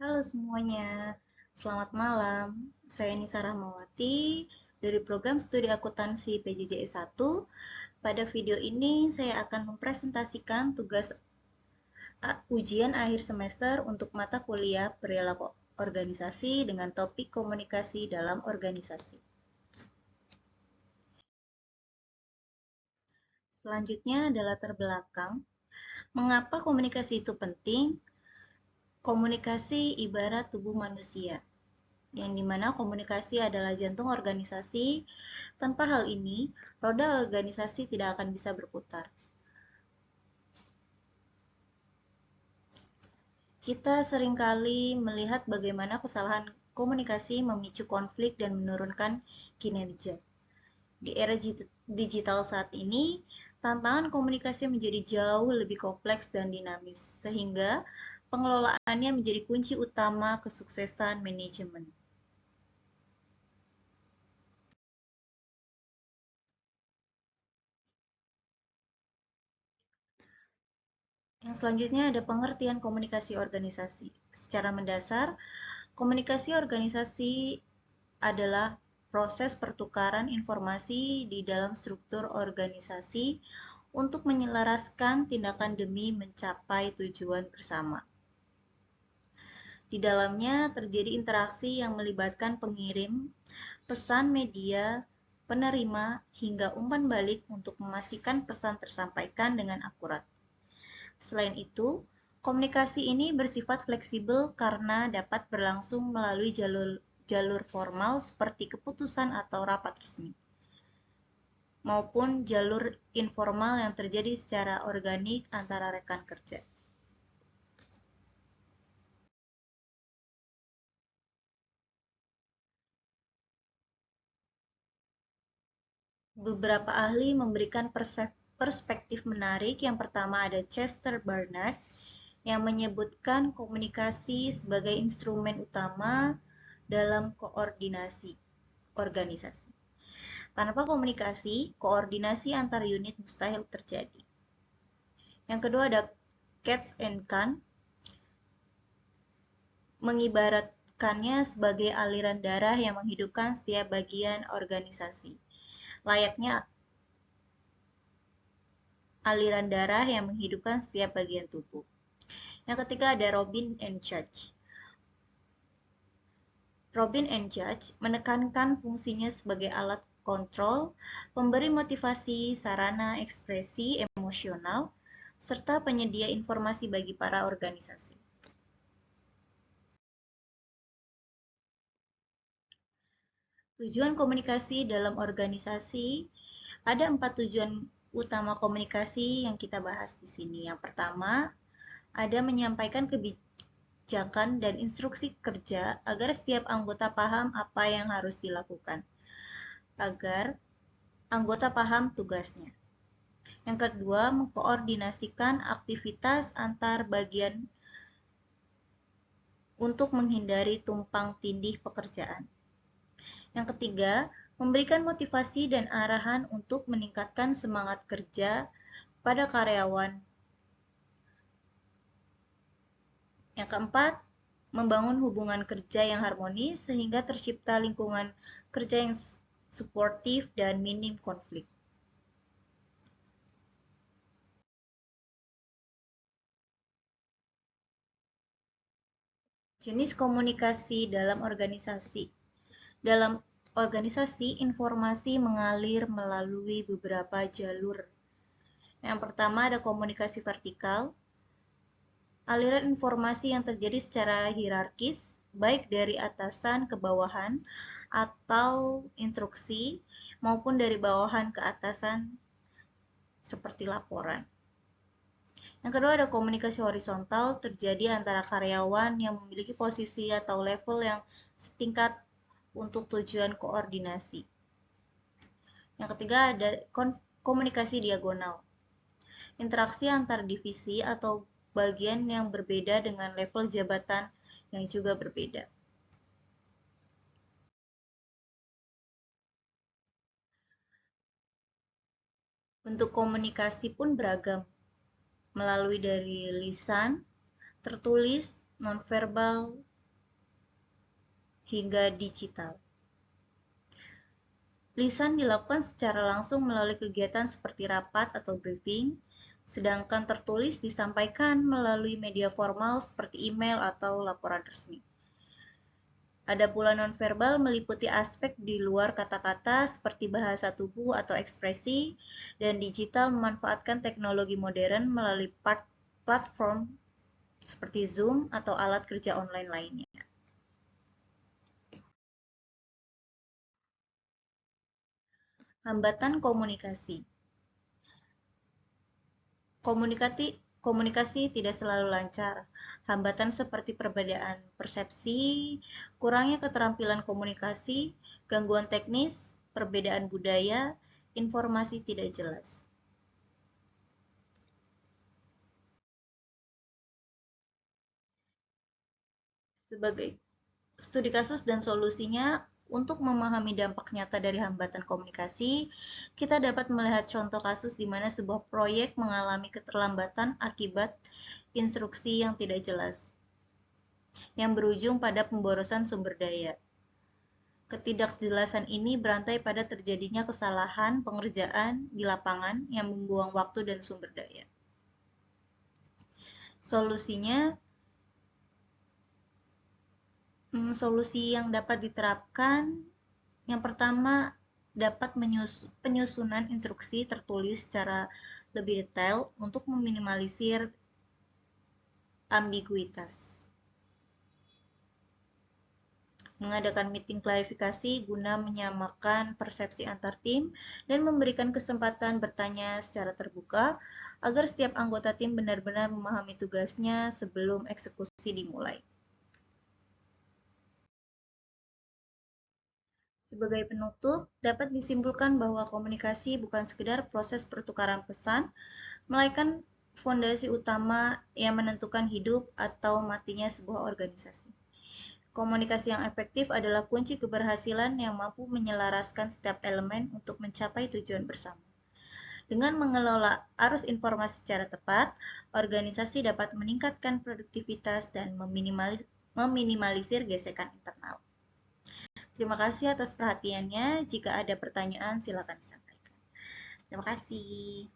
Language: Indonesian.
Halo semuanya, selamat malam. Saya Nisa Rahmawati dari program studi akuntansi PJJ 1. Pada video ini saya akan mempresentasikan tugas ujian akhir semester untuk mata kuliah perilaku organisasi dengan topik komunikasi dalam organisasi. Selanjutnya adalah terbelakang. Mengapa komunikasi itu penting? Komunikasi ibarat tubuh manusia, yang dimana komunikasi adalah jantung organisasi. Tanpa hal ini, roda organisasi tidak akan bisa berputar. Kita seringkali melihat bagaimana kesalahan komunikasi memicu konflik dan menurunkan kinerja. Di era digital saat ini, tantangan komunikasi menjadi jauh lebih kompleks dan dinamis, sehingga pengelolaannya menjadi kunci utama kesuksesan manajemen. Yang selanjutnya ada pengertian komunikasi organisasi. Secara mendasar, komunikasi organisasi adalah proses pertukaran informasi di dalam struktur organisasi untuk menyelaraskan tindakan demi mencapai tujuan bersama. Di dalamnya terjadi interaksi yang melibatkan pengirim, pesan media, penerima, hingga umpan balik untuk memastikan pesan tersampaikan dengan akurat. Selain itu, komunikasi ini bersifat fleksibel karena dapat berlangsung melalui jalur formal seperti keputusan atau rapat resmi, maupun jalur informal yang terjadi secara organik antara rekan kerja. Beberapa ahli memberikan perspektif menarik. Yang pertama ada Chester Barnard yang menyebutkan komunikasi sebagai instrumen utama dalam koordinasi organisasi. Tanpa komunikasi, koordinasi antar unit mustahil terjadi. Yang kedua ada Katz and Kahn, mengibaratkannya sebagai aliran darah yang menghidupkan setiap bagian organisasi. Layaknya aliran darah yang menghidupkan setiap bagian tubuh. Yang ketiga ada Robin and Judge. Robin and Judge menekankan fungsinya sebagai alat kontrol, pemberi motivasi, sarana ekspresi emosional, serta penyedia informasi bagi para organisasi. Tujuan komunikasi dalam organisasi, ada 4 tujuan utama komunikasi yang kita bahas di sini. Yang pertama, ada menyampaikan kebijakan dan instruksi kerja agar setiap anggota paham apa yang harus dilakukan, agar anggota paham tugasnya. Yang kedua, mengkoordinasikan aktivitas antar bagian untuk menghindari tumpang tindih pekerjaan. Yang ketiga, memberikan motivasi dan arahan untuk meningkatkan semangat kerja pada karyawan. Yang keempat, membangun hubungan kerja yang harmonis sehingga tercipta lingkungan kerja yang suportif dan minim konflik. Jenis komunikasi dalam organisasi. Dalam organisasi, informasi mengalir melalui beberapa jalur. Yang pertama ada komunikasi vertikal, aliran informasi yang terjadi secara hierarkis, baik dari atasan ke bawahan atau instruksi, maupun dari bawahan ke atasan seperti laporan. Yang kedua ada komunikasi horizontal, terjadi antara karyawan yang memiliki posisi atau level yang setingkat untuk tujuan koordinasi. Yang ketiga ada komunikasi diagonal, interaksi antar divisi atau bagian yang berbeda dengan level jabatan yang juga berbeda. Bentuk komunikasi pun beragam, melalui dari lisan, tertulis, nonverbal, hingga digital. Lisan dilakukan secara langsung melalui kegiatan seperti rapat atau briefing, sedangkan tertulis disampaikan melalui media formal seperti email atau laporan resmi. Ada pula nonverbal meliputi aspek di luar kata-kata seperti bahasa tubuh atau ekspresi, dan digital memanfaatkan teknologi modern melalui platform seperti Zoom atau alat kerja online lainnya. Hambatan komunikasi. Komunikasi tidak selalu lancar. Hambatan seperti perbedaan persepsi, kurangnya keterampilan komunikasi, gangguan teknis, perbedaan budaya, informasi tidak jelas. Sebagai studi kasus dan solusinya, untuk memahami dampak nyata dari hambatan komunikasi, kita dapat melihat contoh kasus di mana sebuah proyek mengalami keterlambatan akibat instruksi yang tidak jelas, yang berujung pada pemborosan sumber daya. Ketidakjelasan ini berantai pada terjadinya kesalahan pengerjaan di lapangan yang membuang waktu dan sumber daya. Solusinya, solusi yang dapat diterapkan, yang pertama dapat penyusunan instruksi tertulis secara lebih detail untuk meminimalisir ambiguitas. Mengadakan meeting klarifikasi guna menyamakan persepsi antar tim dan memberikan kesempatan bertanya secara terbuka agar setiap anggota tim benar-benar memahami tugasnya sebelum eksekusi dimulai. Sebagai penutup, dapat disimpulkan bahwa komunikasi bukan sekedar proses pertukaran pesan, melainkan fondasi utama yang menentukan hidup atau matinya sebuah organisasi. Komunikasi yang efektif adalah kunci keberhasilan yang mampu menyelaraskan setiap elemen untuk mencapai tujuan bersama. Dengan mengelola arus informasi secara tepat, organisasi dapat meningkatkan produktivitas dan meminimalisir gesekan internal. Terima kasih atas perhatiannya. Jika ada pertanyaan, silakan disampaikan. Terima kasih.